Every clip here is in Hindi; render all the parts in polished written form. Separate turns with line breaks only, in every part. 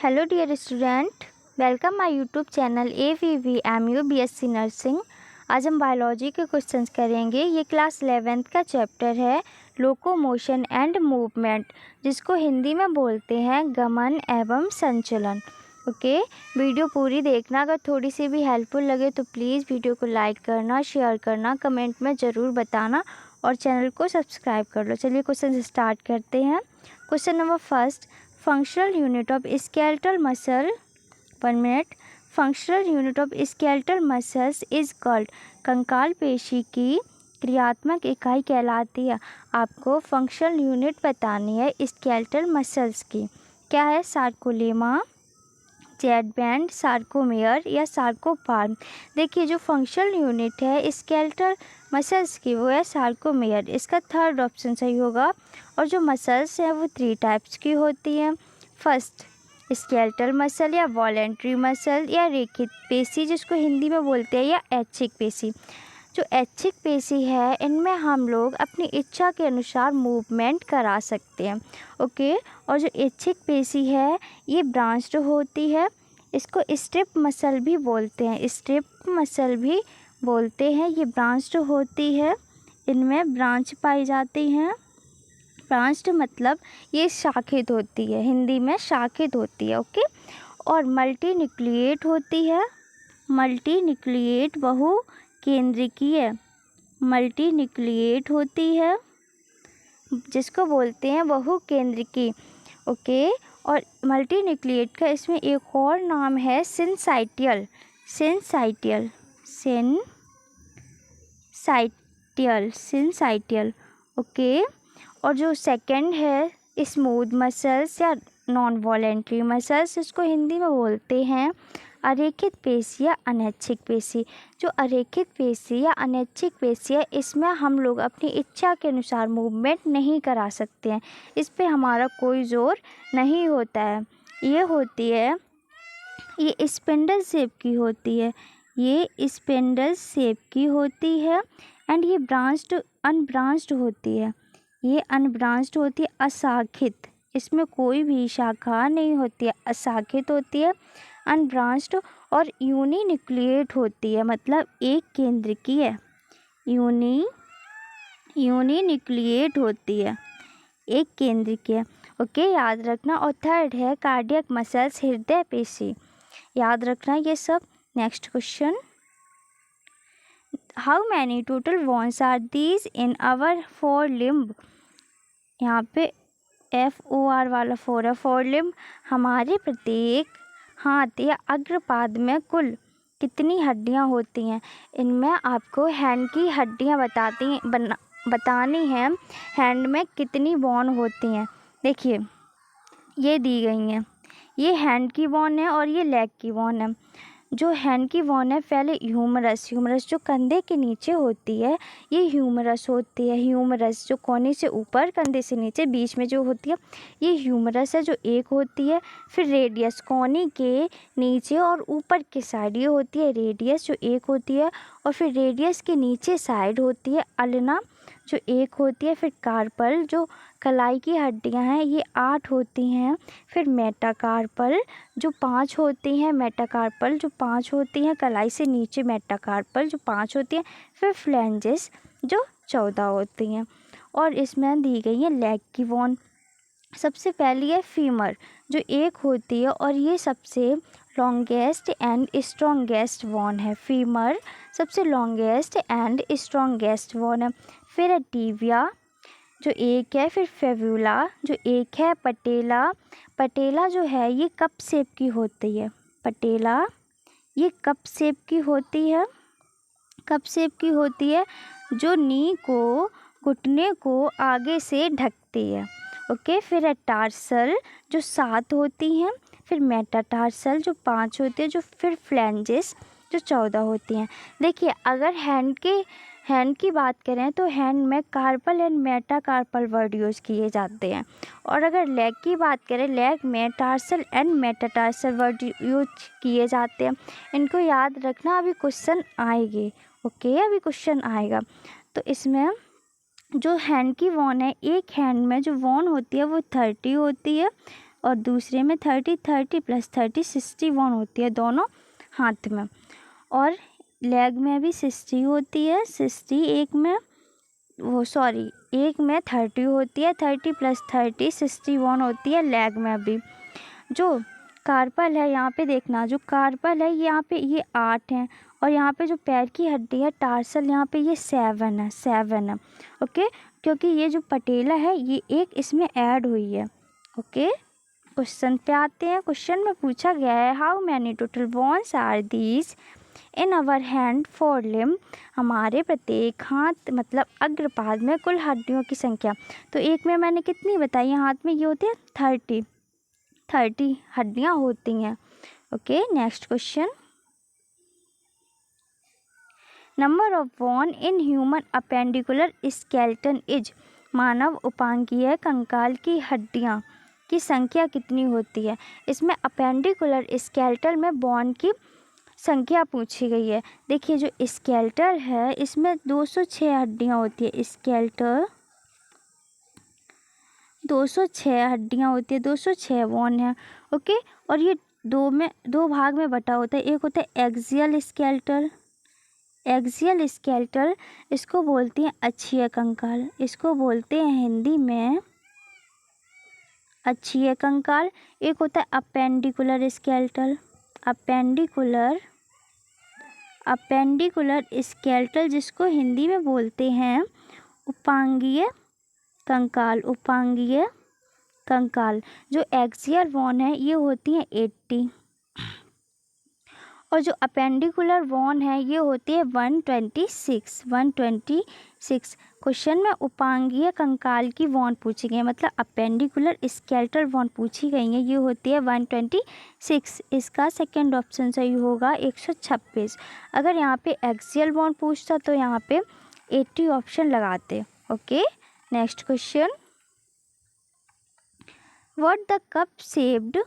Hello dear student, welcome my YouTube channel AVVMU BSc nursing. आज हम बायोलॉजी के क्वेश्चंस करेंगे। ये क्लास 11th का चैप्टर है लोकोमोशन एंड मूवमेंट, जिसको हिंदी में बोलते हैं गमन एवं संचलन। ओके, वीडियो पूरी देखना। अगर थोड़ी सी भी हेल्पफुल लगे तो प्लीज़ वीडियो को लाइक करना, शेयर करना, कमेंट में ज़रूर बताना और चैनल को सब्सक्राइब कर लो। चलिए क्वेश्चन स्टार्ट करते हैं। Question number first, functional unit of skeletal muscle, 1 minute. Functional unit of skeletal muscles is called, कंकाल पेशी की क्रियात्मक इकाई कहलाती है। आपको फंक्शनल यूनिट बतानी है स्केलेटल मसल्स की। क्या है? सार्कोलेमा, जेड बैंड, सार्कोमेयर या सार्कोपार्म। देखिए, जो फंक्शनल यूनिट है स्केलेटल मसल्स की वो है सार्कोमेयर। इसका थर्ड ऑप्शन सही होगा। और जो मसल्स हैं वो 3 टाइप्स की होती हैं। फर्स्ट, स्केलेटल मसल या वॉलेंट्री मसल या रेखित पेशी, जिसको हिंदी में बोलते हैं, या ऐच्छिक पेशी। जो ऐच्छिक पेशी है इनमें हम लोग अपनी इच्छा के अनुसार मूवमेंट करा सकते हैं। ओके, और जो ऐच्छिक पेशी है ये ब्रांच्ड होती है। इसको स्ट्रिप मसल भी बोलते हैं, स्ट्रिप मसल भी बोलते हैं। ये ब्रांच्ड होती है, इनमें ब्रांच पाई जाती हैं। ब्रांच्ड मतलब ये शाखित होती है, हिंदी में शाखित होती है। ओके, और मल्टी न्यूक्लिएट होती है। मल्टी न्यूक्लिएट बहु केंद्रिकीय, मल्टी न्यूक्लिएट होती है जिसको बोलते हैं बहु केंद्रिकी। ओके, और मल्टी न्यूक्लिएट का इसमें एक और नाम है सिनसाइटियल, सिनसाइटियल, सिनसाइटियल, सिनसाइटियल। ओके, और जो सेकंड है स्मूथ मसल्स या नॉन वॉलेंट्री मसल्स, इसको हिंदी में बोलते हैं अरेखित पेशी या अनैच्छिक पेशी। जो अरेखित पेशी या अनैच्छिक पेशी है इसमें हम लोग अपनी इच्छा के अनुसार मूवमेंट नहीं करा सकते हैं, इस पे हमारा कोई जोर नहीं होता है। ये होती है, ये स्पिंडल शेप की होती है, ये स्पिंडल शेप की होती है। एंड ये ब्रांच्ड अनब्रांच्ड होती है, ये अनब्रांच्ड होती है, अशाखित, इसमें कोई भी शाखा नहीं होती है, अशाखित होती है, अनब्रांच्ड। और यूनिन्यूक्लिएट होती है, मतलब एक केंद्रिकीय है, यूनिन्यूक्लिएट होती है, एक केंद्रिकीय। ओके, याद रखना। और थर्ड है कार्डियक मसल्स, हृदय पेशी, याद रखना ये सब। Next question, how many total bones are these in our forelimb. यहाँ पे FOR वाला 4 है, फोर लिम्ब। हमारे प्रत्येक हाथ या अग्रपाद में कुल कितनी हड्डियाँ होती हैं? इनमें आपको हैंड की हड्डियाँ बतानी हैं, हैंड में कितनी बोन होती हैं। देखिए, ये दी गई हैं, ये हैंड की बोन है और ये लेग की बोन है। जो हैंड की बोन है, पहले ह्यूमरस, ह्यूमरस जो कंधे के नीचे होती है ये ह्यूमरस होती है। ह्यूमरस जो कोने से ऊपर, कंधे से नीचे, बीच में जो होती है ये ह्यूमरस है, जो एक होती है। फिर रेडियस, कोने के नीचे और ऊपर के साइड ये होती है रेडियस, जो एक होती है। और फिर रेडियस के नीचे साइड होती है अल्ना, जो एक होती है। फिर कार्पल, जो कलाई की हड्डियां हैं, ये 8 होती हैं। फिर मेटाकार्पल जो 5 होती हैं, मेटाकार्पल जो 5 होती हैं, कलाई से नीचे मेटाकार्पल जो 5 होती हैं। फिर फ्लैंजेस जो 14 होती हैं। और इसमें दी गई है लेग की बोन। सबसे पहली है फीमर, जो एक होती है और ये सबसे लॉन्गेस्ट एंड स्ट्रॉन्गेस्ट बोन है। फीमर सबसे लॉन्गेस्ट एंड स्ट्रॉन्गेस्ट बोन है। फिर है टिबिया, जो एक है। फिर फेब्युला जो एक है। पटेला, पटेला जो है ये कप शेप की होती है, पटेला ये कप शेप की होती है, कप शेप की होती है, जो नी को, घुटने को आगे से ढकती है। ओके, फिर है टार्सल जो 7 होती हैं। फिर मेटाटार्सल जो 5 होती है। जो फिर फ्लैंजेस जो 14 होती हैं। देखिए, अगर हैंड की बात करें तो हैंड में carpel and metacarpal word use किए जाते हैं। और अगर लेग की बात करें, लेग में tarsal and metatarsal word use किए जाते हैं। इनको याद रखना, अभी क्वेश्चन आएंगे। ओके, अभी क्वेश्चन आएगा। तो इसमें जो हैंड की वॉन है, एक हैंड में जो वॉन होती है वो 30 होती है और दूसरे में 30 30 + 30 61 होती है दोनों हाथ में। और लेग में भी 60 होती है, 60 एक में एक में 30 होती है, 30 + 30 61 होती है लेग में भी। जो कार्पल है यहाँ पे देखना, जो कार्पल है यहाँ पे ये 8 है, और यहाँ पे जो पैर की हड्डी है टार्सल यहाँ पे ये 7 है। ओके, क्योंकि ये जो पटेला है ये एक इसमें ऐड हुई है। ओके, क्वेश्चन पे आते हैं। क्वेश्चन में पूछा गया है how many total bones are these in our hand forelimb. हमारे प्रत्येक हाथ मतलब अग्रपाद में कुल हड्डियों की संख्या। तो एक में मैंने कितनी बताई, हाथ में ये होती है 30 हड्डियाँ होती हैं। Okay, next question. Number of bone in human appendicular skeleton is. मानव उपांगीय कंकाल की हड्डियाँ की संख्या कितनी होती है। इसमें अपेंडिकुलर स्केलेटल में बोन की संख्या पूछी गई है। देखिए जो स्केलेटल है इसमें 206 हड्डियाँ होती है। स्केलेटल 206 हड्डियाँ होती है, 206 बोन है। ओके, और ये दो भाग में बटा होता है। एक होता है एक्सियल स्केलेटल, एक्सियल स्केलेटल इसको बोलते हैं अक्षीय कंकाल, इसको बोलते हैं हिंदी में अक्षीय कंकाल। एक होता है अपेंडिकुलर स्केलेटल, अपेंडिकुलर स्केलेटल जिसको हिंदी में बोलते हैं उपांगीय कंकाल। जो एक्सियल बोन है ये होती है 80, और जो अपेंडिकुलर बोन है ये होती है 126। क्वेश्चन में उपांगीय कंकाल की बोन पूछी गई है, मतलब अपेंडिकुलर स्केलेटल बोन पूछी गई है, ये होती है 126। इसका सेकंड ऑप्शन सही होगा 126। अगर यहाँ पे एक्सियल बोन पूछता तो यहाँ पे 80 ऑप्शन लगाते। Okay, next question. What the cup shaped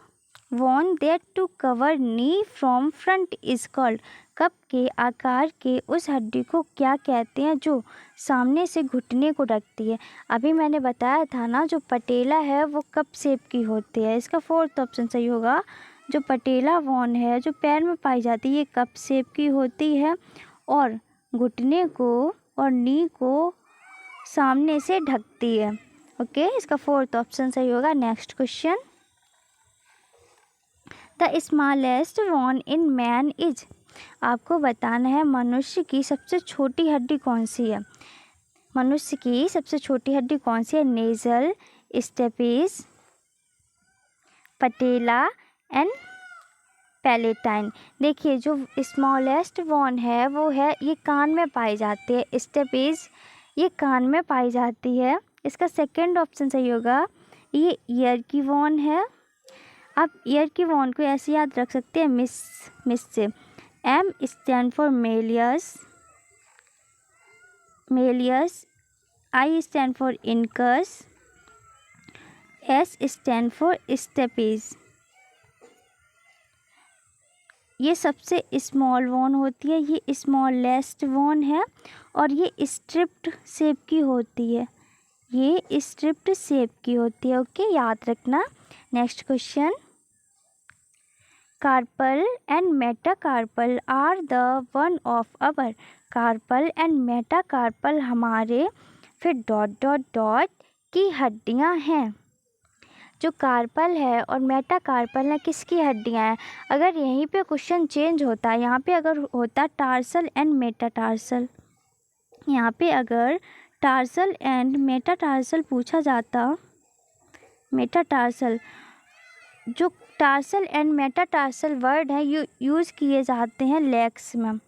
bone that to cover knee from front is called. Cup के आकार के उस हड्डी को क्या कहते हैं जो सामने से घुटने को ढकती है। अभी मैंने बताया था ना, जो पटेला है वो कप शेप की होती है। इसका फोर्थ ऑप्शन सही होगा। जो पटेला बोन है जो पैर में पाई जाती है ये कप शेप की होती है और घुटने को और नी को सामने से ढकती है। ओके, इसका फोर्थ ऑप्शन सही होगा। Next question. The smallest bone in man is. आपको बताना है मनुष्य की सबसे छोटी हड्डी कौन सी है। मनुष्य की सबसे छोटी हड्डी कौन सी है। Nasal, stapes, patella and palatine. देखिए जो स्मॉलेस्ट बोन है वो है ये कान में पाई जाती है। स्टेपिस ये कान में पाई जाती है। इसका सेकंड ऑप्शन सही होगा। ये ईयर की बोन है। आप ईयर की बोन को ऐसे याद रख सकते हैं मिस से। M stand for malleus, I stand for incus, S stand for stapes. ये सबसे स्मॉल बोन होती है, ये स्मॉलेस्ट बोन है और ये स्ट्रिप्ड शेप की होती है, ये स्ट्रिप्ड शेप की होती है। ओके, याद रखना। Next question. Carpal and metacarpal are the one of our. Carpal and metacarpal हमारे फिर डॉट की हड्डियां हैं। जो कार्पल है और मेटाकार्पल है किसकी हड्डियां हैं। अगर यहीं पे क्वेश्चन चेंज होता, यहाँ पे अगर होता टार्सल एंड मेटाटार्सल, यहाँ पे अगर टार्सल एंड मेटाटार्सल पूछा जाता, मेटाटार्सल, जो टार्सल एंड मेटाटार्सल वर्ड है यूज़ किए जाते हैं लेग्स में,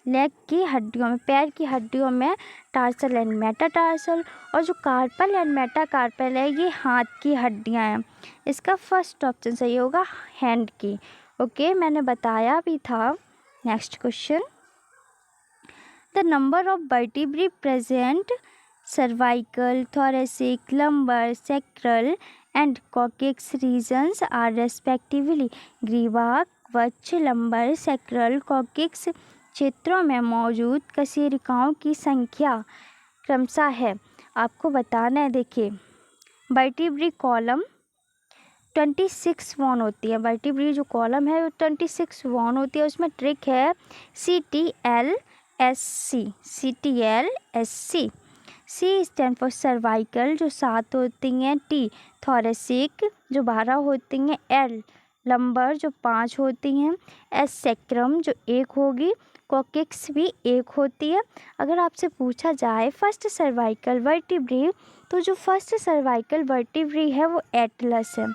लेग की हड्डियों में, पैर की हड्डियों में टार्सल एंड मेटाटार्सल। और जो कार्पल एंड मेटाकार्पल है ये हाथ की हड्डियां हैं। इसका फर्स्ट ऑप्शन सही होगा हैंड की। ओके, मैंने बताया भी था। Next question. The number of vertebrae present cervical, thoracic, lumbar, sacral and coccyx regions are respectively. ग्रीवा, वक्ष, लंबर, सैक्रल, कॉकेक्स क्षेत्रों में मौजूद कशेरुकियों की संख्या क्रमशः है। आपको बताना है। देखिए वर्टिब्री कॉलम 26 वॉन होती है। वर्टिब्री जो कॉलम है वो 26 वॉन होती है। उसमें ट्रिक है CTLSC, CTLSC। C stand for cervical जो 7 होती हैं। T थोरेसिक जो 12 होती हैं। L लंबर जो 5 होती हैं। S सैक्रम जो 1 होगी। कॉकेक्स भी 1 होती है। अगर आपसे पूछा जाए फर्स्ट सर्वाइकल वर्टिब्री, तो जो फर्स्ट सर्वाइकल वर्टिब्री है वो एटलस है।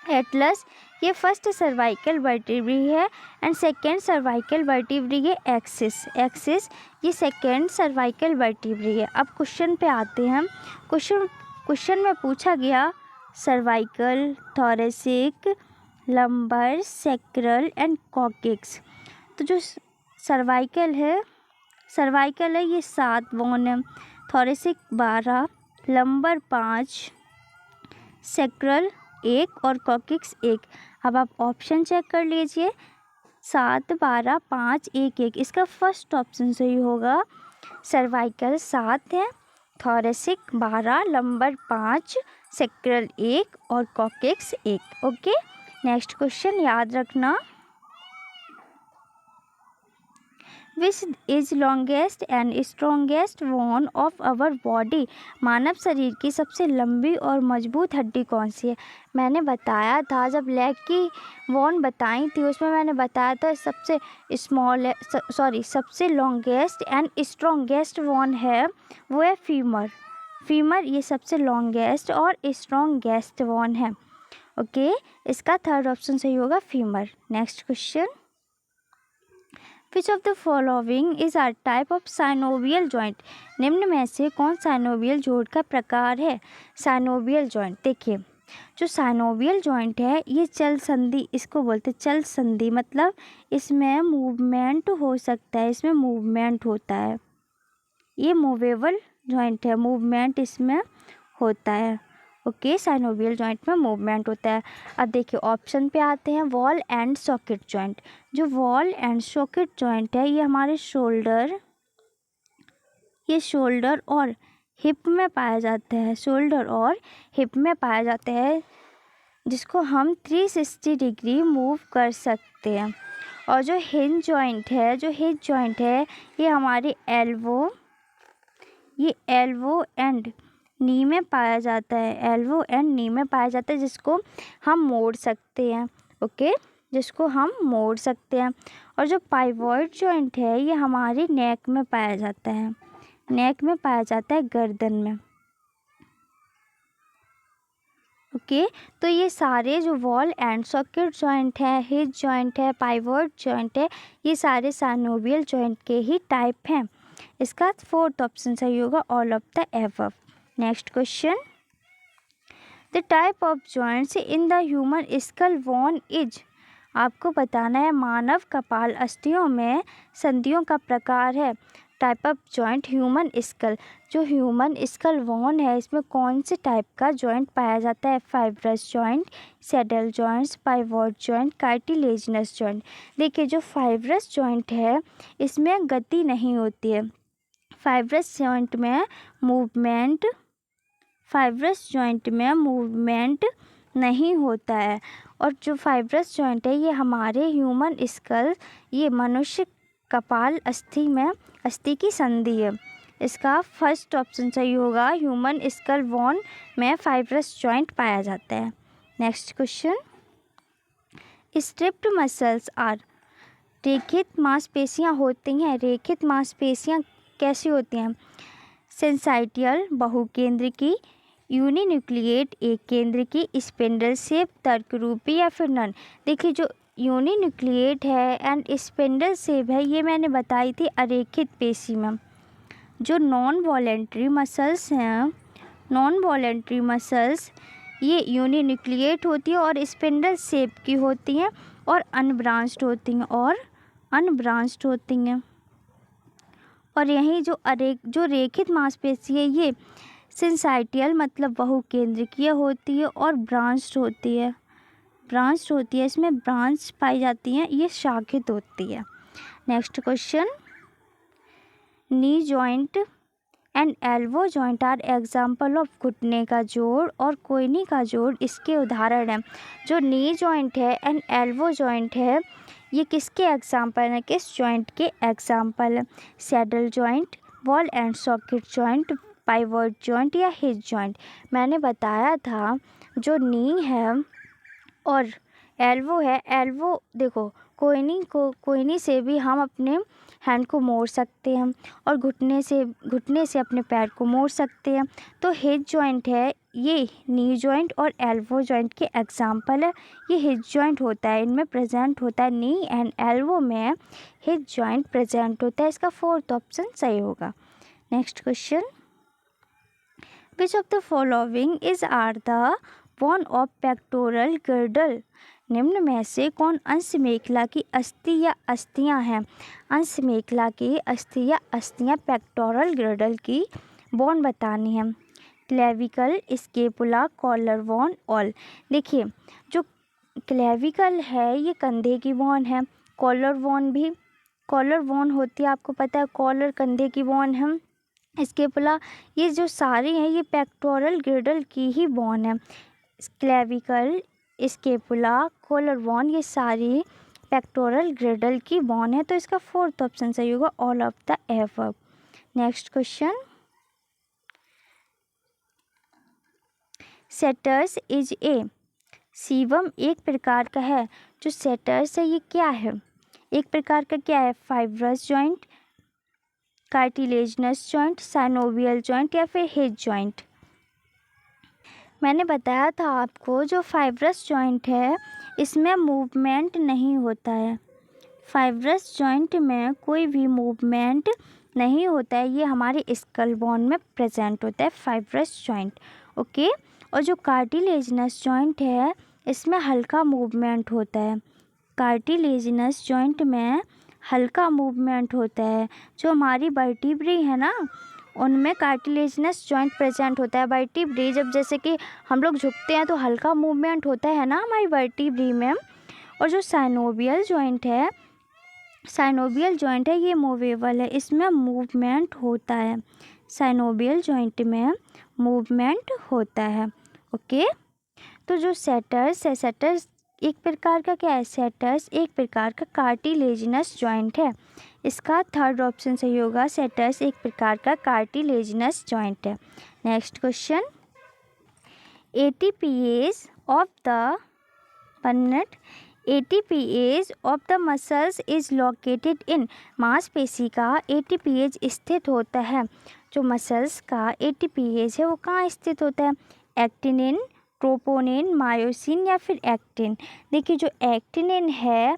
एटलस ये फर्स्ट सर्वाइकल वर्टिब्री है एंड सेकेंड सर्वाइकल वर्टिब्री है एक्सिस। एक्सिस ये सेकेंड सर्वाइकल वर्टिब्री है। अब क्वेश्चन पे आते हैं। क्वेश्चन में पूछा गया cervical, thoracic, lumbar, sacral and coccyx. तो जो सर्वाइकल है ये 7 वॉन है। थोरेसिक 12, लंबर 5, सैक्रल 1 और कॉकेक्स 1। अब आप ऑप्शन चेक कर लीजिए 7, 12, 5, 1, 1। इसका फर्स्ट ऑप्शन सही होगा। सर्वाइकल 7 है, थोरेसिक 12, लंबर 5, सैक्रल 1 और कॉकेक्स 1। ओके, नेक्स्ट क्वेश्चन याद रखना। Which is longest and strongest bone of our body. मानव शरीर की सबसे लंबी और मजबूत हड्डी कौन सी है। मैंने बताया था जब लेग की बोन बताई थी उसमें मैंने बताया था सबसे लॉन्गेस्ट एंड स्ट्रॉन्गेस्ट बोन है वो है फीमर। फीमर ये सबसे लॉन्गेस्ट और स्ट्रॉन्गेस्ट बोन है। ओके, इसका थर्ड ऑप्शन सही होगा femur. Next question, which of the following is a type of synovial joint. निम्न में से कौन साइनोवियल जॉइंट का प्रकार है। साइनोवियल जॉइंट देखिए, जो साइनोवियल जॉइंट है ये चल संधि इसको बोलते हैं। चल संधि मतलब इसमें मूवमेंट हो सकता है, इसमें मूवमेंट होता है। ये मूवेबल जॉइंट है, मूवमेंट इसमें होता है। ओके, साइनोवियल जॉइंट में मूवमेंट होता है। अब देखिए ऑप्शन पे आते हैं। Wall and socket joint. जो वॉल एंड सॉकेट जॉइंट है ये हमारे शोल्डर और हिप में पाया जाता है। शोल्डर और हिप में पाया जाता है, जिसको हम 360 डिग्री मूव कर सकते हैं। और जो हिंज जॉइंट है ये हमारे एल्बो एंड नी में पाया जाता है। एल्बो एंड नी में पाया जाता है, जिसको हम मोड़ सकते हैं। ओके, जिसको हम मोड़ सकते हैं। और जो पाइवॉट जॉइंट है ये हमारी नेक में पाया जाता है। नेक में पाया जाता है, गर्दन में। ओके, तो ये सारे जो वॉल एंड सॉकेट जॉइंट है, हिप जॉइंट है, पाइवॉट जॉइंट है, ये सारे साइनोवियल जॉइंट के ही टाइप हैं। इसका फोर्थ ऑप्शन सही होगा, all of the above. Next question, the type of joints in the human skull bone is. आपको बताना है मानव कपाल अस्थियों में संधियों का प्रकार है। Type of joint human school. जो ह्यूमन स्कल बोन है इसमें कौन से टाइप का जॉइंट पाया जाता है। Fibrous joint, saddle joints, pivot joint, cartilaginous joint. देखिए जो फाइब्रस जॉइंट है इसमें गति नहीं होती है। फाइब्रस जॉइंट में मूवमेंट नहीं होता है। और जो फाइब्रस जॉइंट है ये हमारे ह्यूमन स्कल, ये मनुष्य कपाल अस्थि की संधि है। इसका फर्स्ट ऑप्शन सही होगा, ह्यूमन स्कल बोन में फाइब्रस जॉइंट पाया जाता है। Next question, striped muscles are. रेखित मांसपेशियां होती हैं। रेखित मांसपेशियां कैसी होती हैं। सेंसाइटियल बहुकेंद्र की, यूनिन्यूक्लिएट एक केंद्र की, स्पिंडल शेप तर्करूपी या फिर नन। देखिए जो यूनिन्यूक्लिएट है एंड स्पिंडल शेप है ये मैंने बताई थी अरेखित पेशी में। जो नॉन वॉलेंट्री मसल्स ये यूनिन्यूक्लिएट होती है और स्पिंडल शेप की होती हैं और अनब्रांच्ड होती हैं। और यही जो रेखित मांसपेशी है ये सिंसाइटियल मतलब बहुकेंद्रिकीय होती है और ब्रांच्ड होती है। इसमें ब्रांच पाई जाती हैं, ये शाखित होती है। Next question, knee joint and elbow joint are example of घुटने का जोड़ और कोहनी का जोड़ इसके उदाहरण हैं। जो नी जॉइंट है एंड एल्बो जॉइंट है ये किसके एग्जाम्पल हैं, किस जॉइंट के एग्जाम्पल हैं? Saddle joint, ball and socket joint, pivot joint या हिप जॉइंट। मैंने बताया था जो नी है और एल्बो है, एल्बो देखो कोहनी से भी हम अपने हैंड को मोड़ सकते हैं और घुटने से अपने पैर को मोड़ सकते हैं। तो हिप जॉइंट है ये नी जॉइंट और एल्बो जॉइंट के एग्जाम्पल है। ये हिप जॉइंट होता है, इनमें प्रेजेंट होता है, नी एंड एल्बो में हिप जॉइंट प्रेजेंट होता है। इसका फोर्थ ऑप्शन सही होगा। Next question, which of the following is are the bone of pectoral girdle. निम्न में से कौन अंश मेखला की अस्थि या अस्थियां हैं? अंश मेखला की अस्थि या अस्थियां पेक्टोरल गिर्डल की बोन बतानी है। Clavicle, scapula, collar bone, all. देखिए जो क्लेविकल है ये कंधे की बोन है, कॉलर बोन होती है, आपको पता है कॉलर कंधे की बोन है। स्केपुला, ये जो सारी हैं ये पेक्टोरल गिर्डल की ही बोन है। क्लेविकल, स्केपुला, कॉलर बोन ये सारी पेक्टोरल गिर्डल की बोन है। तो इसका फोर्थ ऑप्शन सही होगा, all of the above. Next question, sutures is a. सीवम एक प्रकार का है। जो सेटर्स है ये क्या है, एक प्रकार का क्या है? Fibrous joint, cartilaginous joint, synovial joint या फिर हिप जॉइंट। मैंने बताया था आपको जो फाइब्रस जॉइंट है इसमें मूवमेंट नहीं होता है। फाइब्रस जॉइंट में कोई भी मूवमेंट नहीं होता है, ये हमारे स्कल बोन में प्रेजेंट होता है फाइब्रस जॉइंट। ओके, और जो कार्टिलेजनस जॉइंट है इसमें हल्का मूवमेंट होता है। कार्टिलेजनस जॉइंट में हल्का मूवमेंट होता है। जो हमारी वर्टिब्री है ना उनमें कार्टिलेजनस जॉइंट प्रेजेंट होता है। वर्टिब्री जब जैसे कि हम लोग झुकते हैं तो हल्का मूवमेंट होता है ना हमारी वर्टिब्री में। और जो साइनोवियल जॉइंट है ये मूवेबल है, इसमें मूवमेंट होता है। साइनोवियल जॉइंट में मूवमेंट होता है। ओके, तो जो सेटर्स है, सेटर्स एक प्रकार का क्या है? सेटर्स एक प्रकार का कार्टिलेजनस जॉइंट है। इसका थर्ड ऑप्शन सही होगा, सेटर्स एक प्रकार का कार्टिलेजनस जॉइंट है। Next question, ATPase of the पन्नट, ATPase of the muscles is located in. मांसपेशी का एटीपीएज स्थित होता है। जो मसल्स का एटीपीएज है वो कहाँ स्थित होता है? एक्टिनिन, ट्रोपोनिन, मायोसिन या फिर एक्टिन। देखिए जो एक्टिनिन है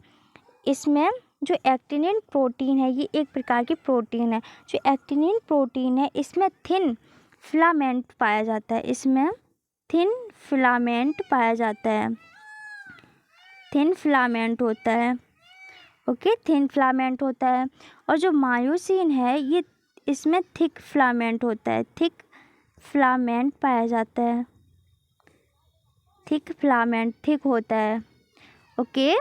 इसमें जो एक्टिनिन प्रोटीन है ये एक प्रकार की प्रोटीन है। जो एक्टिनिन प्रोटीन है इसमें थिन फिलामेंट पाया जाता है, इसमें थिन फिलामेंट पाया जाता है, थिन फिलामेंट होता है। ओके, थिन फिलामेंट होता है। और जो मायोसिन है ये इसमें थिक फिलामेंट होता है, थिक फिलामेंट पाया जाता है, थिक फिलामेंट थिक होता है। ओके,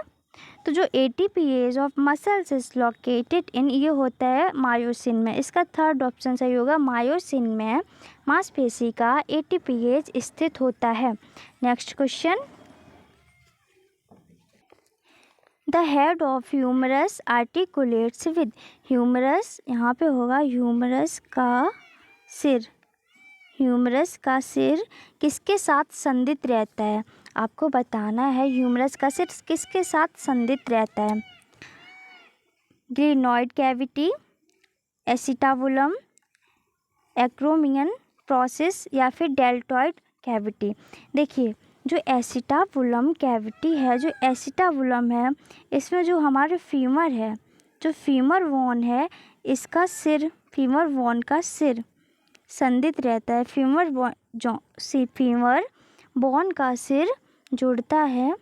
तो जो ATPase of muscles is located इन ये होता है मायोसिन में। इसका थर्ड ऑप्शन सही होगा, मायोसिन में मांसपेशी का एटीपीएज स्थित होता है। Next question, the head of humerus articulates with. Humerus यहाँ पे होगा ह्यूमरस का सिर। ह्यूमरस का सिर किसके साथ संधित रहता है? आपको बताना है ह्यूमरस का सिर किसके साथ संधित रहता है। Glenoid cavity, acetabulum, acromion process या फिर डेल्टॉइड कैविटी। देखिए जो एसिटाबुलम कैविटी है, जो एसिटाबुलम है इसमें जो हमारे फीमर है, जो फीमर बोन है इसका सिर, फीमर बोन का सिर संधित रहता है। फीमर बोन का सिर जुड़ता है,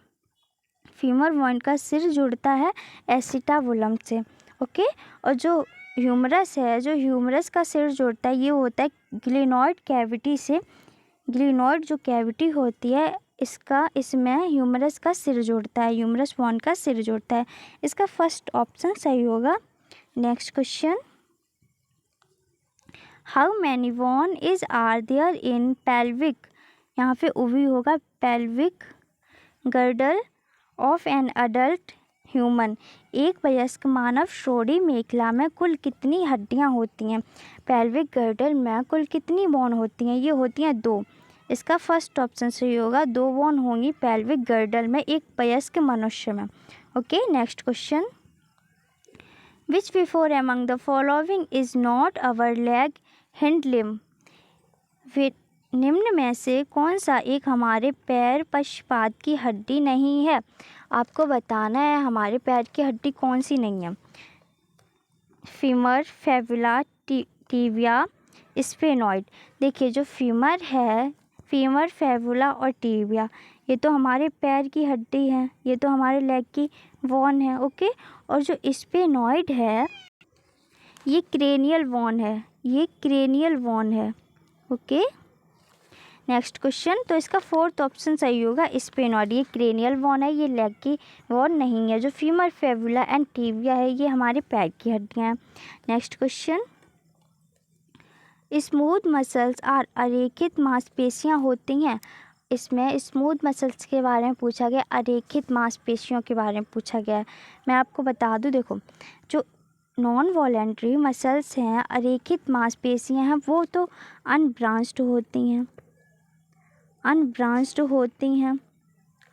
फीमर बोन का सिर जुड़ता है एसिटाबुलम से। ओके, और जो ह्यूमरस है, जो ह्यूमरस का सिर जुड़ता है ये होता है ग्लिनॉइड कैविटी से। ग्लिनॉइड जो कैविटी होती है इसमें ह्यूमरस का सिर जुड़ता है, ह्यूमरस बोन का सिर जुड़ता है। इसका फर्स्ट ऑप्शन सही होगा। Next question, how many bones are there in pelvic, यहाँ पे उभी होगा pelvic girdle of an adult human, एक वयस्क मानव श्रोणि मेखला में कुल कितनी हड्डियाँ होती हैं। पेल्विक गर्डल में कुल कितनी वॉन होती हैं, ये होती हैं 2। इसका फर्स्ट ऑप्शन सही होगा, 2 वॉन होंगी पेल्विक गर्डल में एक वयस्क मनुष्य में। Okay, next question, which before among the following is not our leg hind limb, निम्न में से कौन सा एक हमारे पैर पक्षपात की हड्डी नहीं है। आपको बताना है हमारे पैर की हड्डी कौन सी नहीं है। Femur, fabula, tibia, sphenoid. देखिए जो फीमर है, फीमर, फेबुला और टीबिया, ये तो हमारे पैर की हड्डी है, ये तो हमारे लेग की वॉन है। ओके, और जो स्फेनॉइड है ये क्रेनियल वॉन है, ये क्रेनियल वॉन है। ओके, नेक्स्ट क्वेश्चन, तो इसका फोर्थ ऑप्शन सही होगा, स्फेनॉइड, ये क्रेनियल वॉन है, ये लेग की वॉन नहीं है। जो फीमर, फेबुला एंड टीबिया है ये हमारे पैर की हड्डियाँ हैं। Next question, smooth muscles are अरेखित मांसपेशियाँ होती हैं। इसमें स्मूथ मसल्स के बारे में पूछा गया, अरेखित मांसपेशियों के बारे में पूछा गया है। मैं आपको बता दूं, देखो जो नॉन वॉलेंट्री मसल्स हैं, अरेखित मांसपेशियाँ हैं, वो तो अनब्रांच्ड होती हैं, अनब्रांच्ड होती हैं,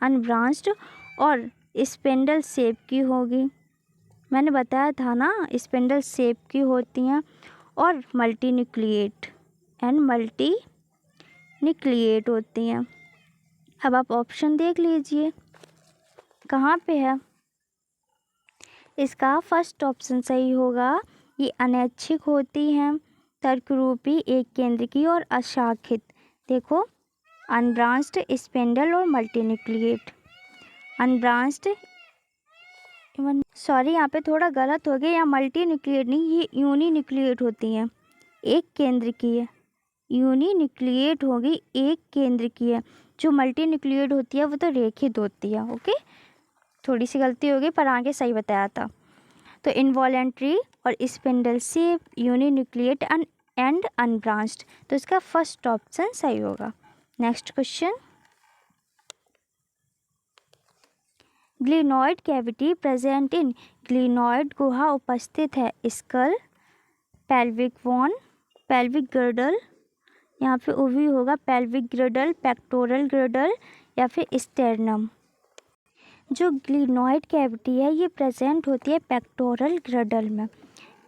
अनब्रांच्ड और स्पिंडल शेप की होगी। मैंने बताया था ना, स्पिंडल शेप की होती हैं और मल्टीन्यूक्लिएट एंड मल्टीन्यूक्लिएट होती हैं। अब आप ऑप्शन देख लीजिए कहाँ पे है। इसका फर्स्ट ऑप्शन सही होगा, ये अनैच्छिक होती हैं, तर्करूपी, एक केंद्र की और अशाखित। देखो अनब्रांच्ड, स्पिंडल और मल्टीन्यूक्लिएट। अनब्रांच्ड, सॉरी यहाँ पे थोड़ा गलत हो गया, यहाँ मल्टीन्यूक्लिएट नहीं, ये यूनिन्यूक्लिएट होती हैं, एक केंद्र की है, यूनिन्यूक्लिएट होगी, एक केंद्र की है। जो मल्टीन्यूक्लिएट होती है वो तो रेखित होती है। ओके, थोड़ी सी गलती हो गई पर आगे सही बताया था। तो इनवॉलेंट्री और spindle shape, uninucleate and unbranched, तो इसका फर्स्ट ऑप्शन सही होगा। Next question, glenoid cavity present in, glenoid गुहा उपस्थित है skull, pelvic bone, pelvic girdle, यहाँ पे उभी होगा पेल्विक ग्रिडल, पेक्टोरल ग्रिडल या फिर स्टेर्नम। जो ग्लिनॉइड कैविटी है ये प्रेजेंट होती है पेक्टोरल ग्रिडल में।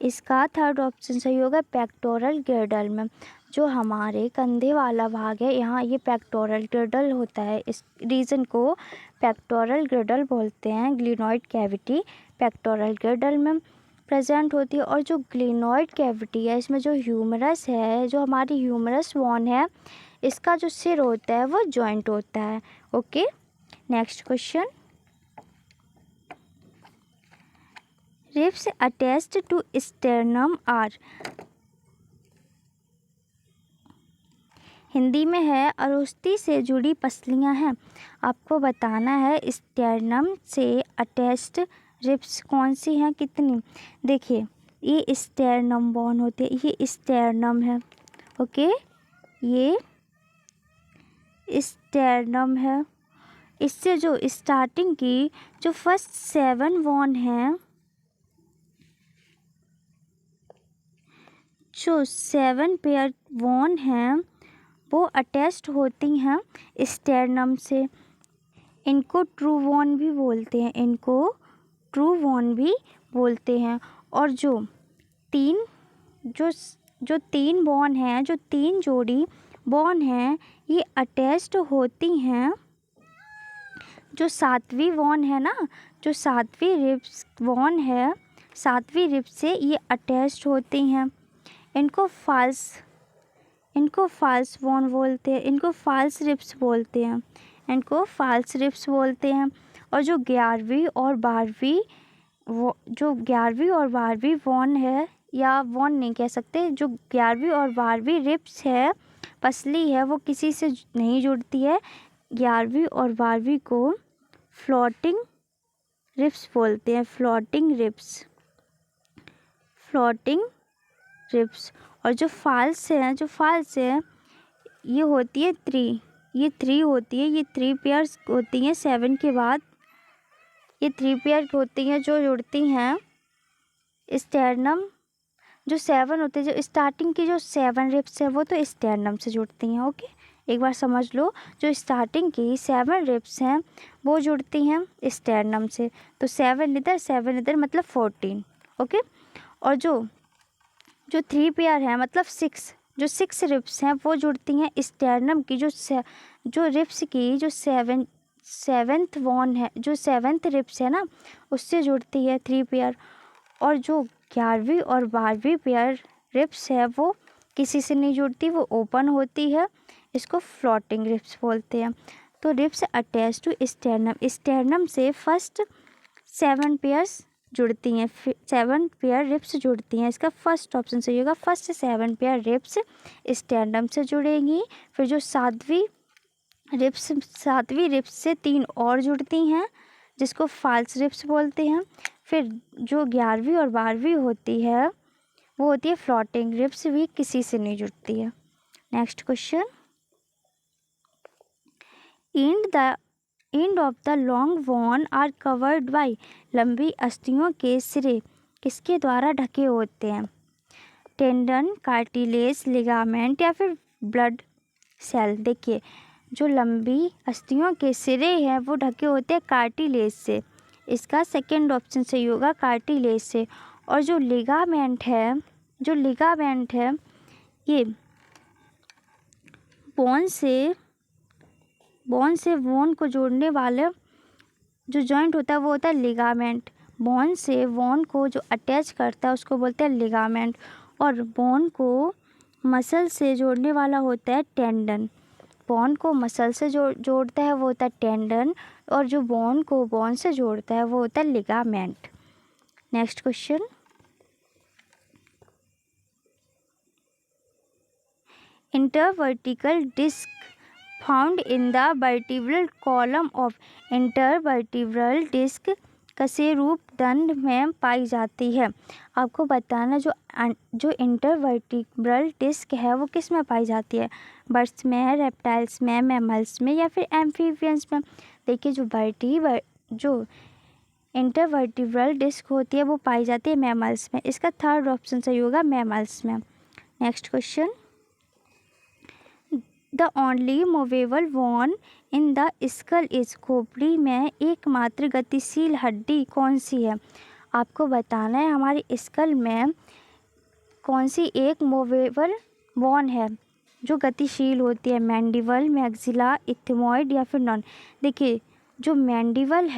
इसका थर्ड ऑप्शन सही होगा, पेक्टोरल ग्रिडल में। जो हमारे कंधे वाला भाग है यहाँ ये पेक्टोरल ग्रिडल होता है, इस रीजन को पेक्टोरल ग्रिडल बोलते हैं। ग्लिनॉइड कैविटी पेक्टोरल ग्रिडल में प्रेजेंट होती है। और जो ग्लिनॉइड कैविटी है इसमें जो ह्यूमरस है, जो हमारी ह्यूमरस वॉन है, इसका जो सिर होता है वो जॉइंट होता है। Okay, next question, ribs attached to sternum are, Hindi में है अरुस्ती से जुड़ी पसलियां हैं। आपको बताना है स्टेर्नम से अटैच्ड रिब्स कौन सी हैं, कितनी। देखिए ये स्टेर्नम बोन होते हैं, ये स्टेर्नम है। ओके, ये स्टेर्नम है। इससे जो स्टार्टिंग की जो फर्स्ट 7 बोन हैं, जो 7 पेयर बोन हैं वो अटैच्ड होती हैं स्टेर्नम से। इनको ट्रू बोन भी बोलते हैं, इनको ट्रू बोन भी बोलते हैं। और जो 3 बोन हैं, जो 3 जोड़ी बोन हैं ये अटैच्ड होती हैं। जो 7वीं बोन है ना, जो 7वीं रिब्स बोन है, 7वीं रिब से ये अटैच्ड होती हैं। इनको फाल्स बोन बोलते हैं, इनको फाल्स रिब्स बोलते हैं, इनको फाल्स रिब्स बोलते हैं। और जो 11वीं और 12वीं बोन है, या बोन नहीं कह सकते, जो 11वीं और 12वीं रिब्स है, पसली है, वो किसी से नहीं जुड़ती है। 11वीं और 12वीं को फ्लोटिंग रिब्स बोलते हैं, फ्लोटिंग रिब्स, फ्लोटिंग रिब्स। और जो फाल्स है ये होती है 3, ये 3 होती है, ये 3 पेयर्स होती हैं 7 के बाद, ये 3 पेयर होती हैं जो जुड़ती हैं स्टेरनम। जो 7 होते हैं, जो स्टार्टिंग की जो 7 रिब्स है वो तो स्टेरनम से जुड़ती हैं। ओके, एक बार समझ लो, जो स्टार्टिंग की 7 रिब्स हैं वो जुड़ती हैं स्टेरनम से, तो 7 इधर मतलब 14। ओके, और जो 3 पेयर है मतलब 6, जो 6 रिब्स हैं वो जुड़ती हैं स्टेरनम की जो रिब्स की जो सेवेंथ वॉन है, जो 7th रिब्स है ना उससे जुड़ती है 3 पेयर। और जो 11वीं और 12वीं पेयर रिब्स है वो किसी से नहीं जुड़ती, वो ओपन होती है, इसको फ्लोटिंग रिब्स बोलते हैं। तो रिब्स अटैच टू स्टेरनम से फर्स्ट 7 पेयर्स जुड़ती हैं, 7 पेयर रिब्स जुड़ती हैं। इसका फर्स्ट ऑप्शन सही होगा, फर्स्ट 7 पेयर रिब्स स्टेरनम से जुड़ेंगी। फिर जो 7वीं रिब्स से 3 और जुड़ती हैं जिसको फाल्स रिब्स बोलते हैं। फिर जो 11वीं और 12वीं होती है वो होती है फ्लोटिंग रिब्स, भी किसी से नहीं जुड़ती है। Next question, end of the long bone are covered by, लंबी अस्थियों के सिरे किसके द्वारा ढके होते हैं? टेंडन, कार्टिलेज, लिगामेंट या फिर ब्लड सेल। देखिए, जो लंबी अस्थियों के सिरे हैं वो ढके होते हैं कार्टिलेज से, इसका सेकंड ऑप्शन सही होगा, कार्टिलेज से। और जो लिगामेंट है ये बोन से बोन को जोड़ने वाले जो जॉइंट होता है वो होता है लिगामेंट। बोन से बोन को जो अटैच करता है उसको बोलते हैं लिगामेंट। और बोन को मसल से जोड़ने वाला होता है टेंडन। बोन को मसल से जोड़ता है वो होता है टेंडन, और जो बोन को बोन से जोड़ता है वो होता है ligament. Next question, intervertebral disc found in the vertebral column of, intervertebral disc कशेरुक दंड में पाई जाती है। आपको बताना जो इंटरवर्टिब्रल डिस्क है वो किस में पाई जाती है? बर्ड्स में, रेप्टाइल्स में, मैमल्स में या फिर एम्फीबियंस में? देखिए, जो इंटरवर्टिब्रल डिस्क होती है वो पाई जाती है मैमल्स में, इसका थर्ड ऑप्शन सही होगा, मैमल्स में। Next question, the only movable bone in the skull is, खोपड़ी में एकमात्र गतिशील हड्डी कौन सी है? आपको बताना है हमारी स्कल में कौन सी एक मूवेबल बोन है जो गतिशील होती है, मैंडिबल, मैक्सिला, इथमॉइड या फिर नॉन। देखिए, जो मैंडिबल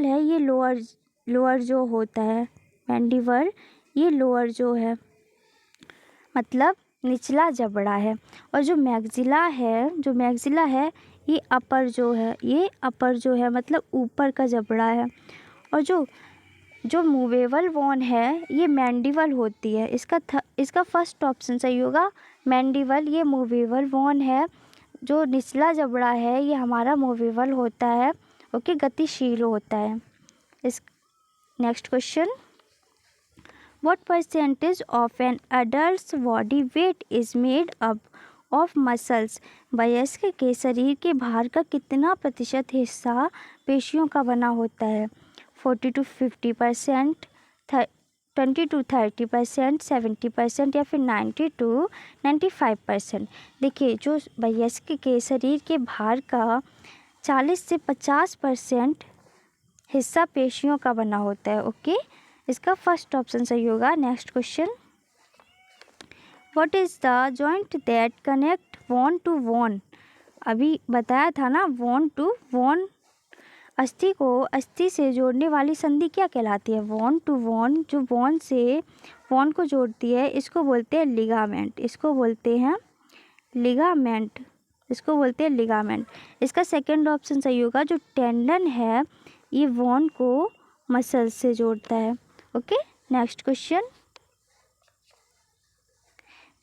है ये लोअर जो होता है, मैंडिबल ये लोअर जो है मतलब निचला जबड़ा है। और जो मैक्सिला है ये अपर जो है मतलब ऊपर का जबड़ा है। और जो मूवेबल बोन है ये मैंडिबल होती है, इसका फर्स्ट ऑप्शन सही होगा, मैंडिबल ये मूवेबल बोन है। जो निचला जबड़ा है ये हमारा मूवेबल होता है, ओके, गतिशील होता है। इस next question, What percentage of an adult's body weight is made up of muscles? वयस्क के शरीर के भार का कितना प्रतिशत हिस्सा पेशियों का बना होता है? 40 to 50%, 20 to 30%, 70% या फिर 90 to 95%। देखिए, जो वयस्क के शरीर के भार का 40 से 50% हिस्सा पेशियों का बना होता है, ओके, इसका फर्स्ट ऑप्शन सही होगा। Next question, what is the joint that connect bone to bone? अभी बताया था ना, बोन टू बोन, अस्थि को अस्थि से जोड़ने वाली संधि क्या कहलाती है? बोन टू बोन, जो बोन से बोन को जोड़ती है इसको बोलते हैं लिगामेंट, इसको बोलते हैं लिगामेंट। इसका सेकंड ऑप्शन सही होगा, जो टेंडन है ये बोन को मसल से जोड़ता है, okay. Next question,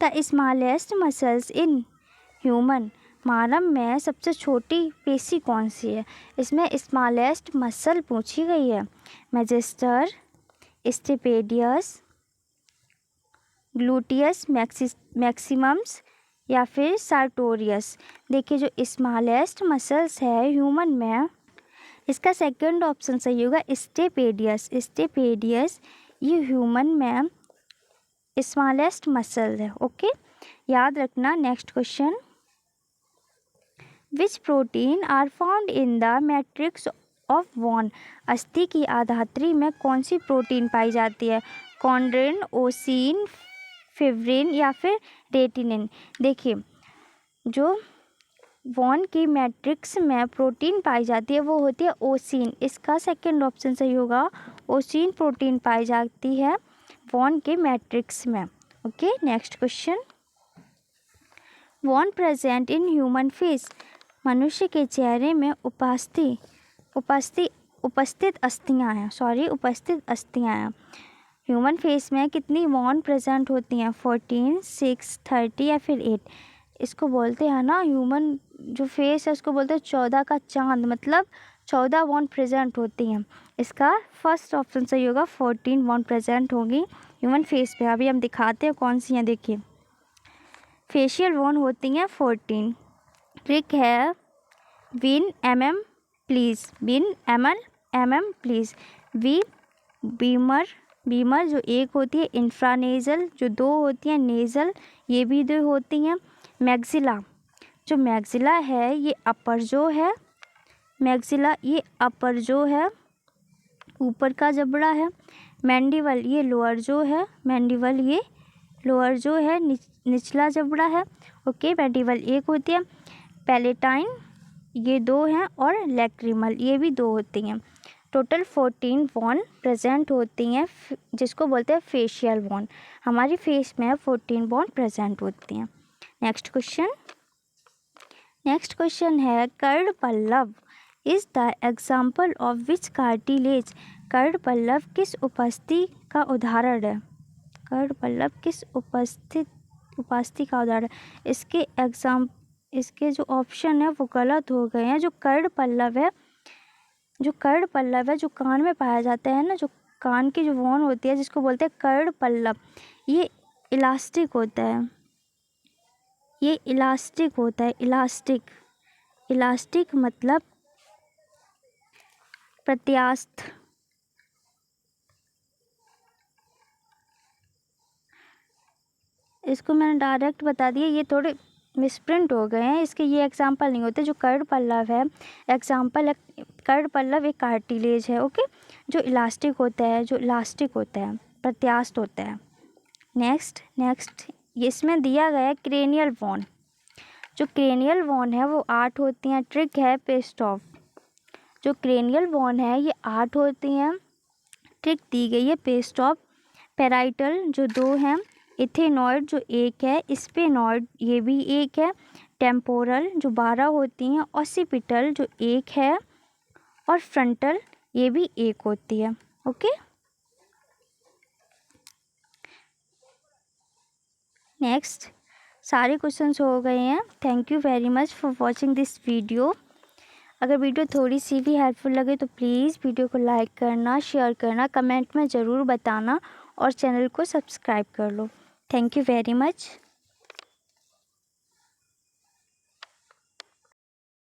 the smallest muscles in human, मानव में सबसे छोटी पेशी कौन सी है? इसमें स्मॉलेस्ट मसल पूछी गई है, मैजेस्टर, स्टेपेडियस, ग्लूटियस मैक्सिमम्स या फिर सार्टोरियस। देखिए जो स्मॉलेस्ट मसल्स है ह्यूमन में, इसका सेकंड ऑप्शन सही होगा स्टेपेडियस। स्टेपेडियस ये ह्यूमन में स्मॉलेस्ट मसल है। ओके, याद रखना। Next question, which protein are found in the matrix of bone. अस्थि की आधात्री में कौन सी प्रोटीन पाई जाती है? कॉन्ड्रिन, ओसिन, फिब्रिन या फिर रेटिनिन। देखिए जो बोन की मैट्रिक्स में प्रोटीन पाई जाती है वो होती है ओसिन। इसका सेकंड ऑप्शन सही होगा, ओसिन प्रोटीन पाई जाती है बोन के मैट्रिक्स में। Okay, next question, bone present in human face. मनुष्य के चेहरे में उपस्थित अस्थियां हैं। ह्यूमन फेस में कितनी बोन प्रेजेंट होती हैं? 14, 6, 30 या फिर 8। इसको बोलते हैं ना, ह्यूमन जो फेस है उसको बोलते हैं 14 का चांद, मतलब 14 बोन प्रेजेंट होती हैं। इसका फर्स्ट ऑप्शन सही होगा, 14 बोन प्रेजेंट होगी ह्यूमन फेस पे। अभी हम दिखाते हैं कौन सी हैं। देखिए फेशियल बोन होती हैं 14। ट्रिक है win mm please, win mm please. Beamer जो एक होती है, इंफ्रानेजल जो 2 होती हैं, नेज़ल ये भी 2 होती हैं। मैक्सिला, जो मैक्सिला है ये अपर जो है, मैक्सिला ये अपर जो है, ऊपर का जबड़ा है। मैंडिबल ये लोअर जो है, मैंडिबल ये लोअर जो है, निचला जबड़ा है। ओके, मैंडिबल एक होती है। पैलेटाइन ये 2 हैं और लैक्रिमल ये भी 2 होती हैं। टोटल 14 बोन प्रेजेंट होती हैं, जिसको बोलते हैं फेशियल बोन। हमारी फेस में 14 बोन प्रेजेंट होती हैं। नेक्स्ट क्वेश्चन है, कर्ड पल्लव is the example of which cartilage. कर्ड पल्लव किस उपस्थिति का उदाहरण है? कर्ड पल्लव किस उपस्थिति का उदाहरण? इसके जो ऑप्शन है वो गलत हो गए हैं। जो कर्ड पल्लव है जो कान में पाया जाता है ना, जो कान की जो बोन होती है जिसको बोलते हैं कर्ड पल्लव, ये इलास्टिक होता है। इलास्टिक मतलब प्रत्यास्थ। इसको मैंने डायरेक्ट बता दिया, ये थोड़े मिसप्रिंट हो गए हैं, इसके ये एग्जाम्पल नहीं होते। जो कर्ड पल्लव है एग्जाम्पल है, कर्ड पल्लव एक कार्टिलेज है। ओके, जो इलास्टिक होता है, प्रत्यास्थ होता है। नेक्स्ट इसमें दिया गया है क्रेनियल बोन। जो क्रेनियल बोन है वो 8 होती हैं। ट्रिक है पेस्ट ऑफ। जो क्रेनियल बोन है ये 8 होती हैं। ट्रिक दी गई है पेस्ट ऑफ। पैराइटल जो 2 हैं, इथेनॉइड जो 1 है, स्पेनॉइड ये भी 1 है, टेम्पोरल जो 12 होती हैं, ऑसिपिटल जो 1 है और फ्रंटल ये भी 1 होती है। ओके, नेक्स्ट सारे क्वेश्चंस हो गए हैं। Thank you very much for watching this video. अगर वीडियो थोड़ी सी भी हेल्पफुल लगे तो प्लीज़ वीडियो को लाइक करना, शेयर करना, कमेंट में ज़रूर बताना और चैनल को सब्सक्राइब कर लो। Thank you very much.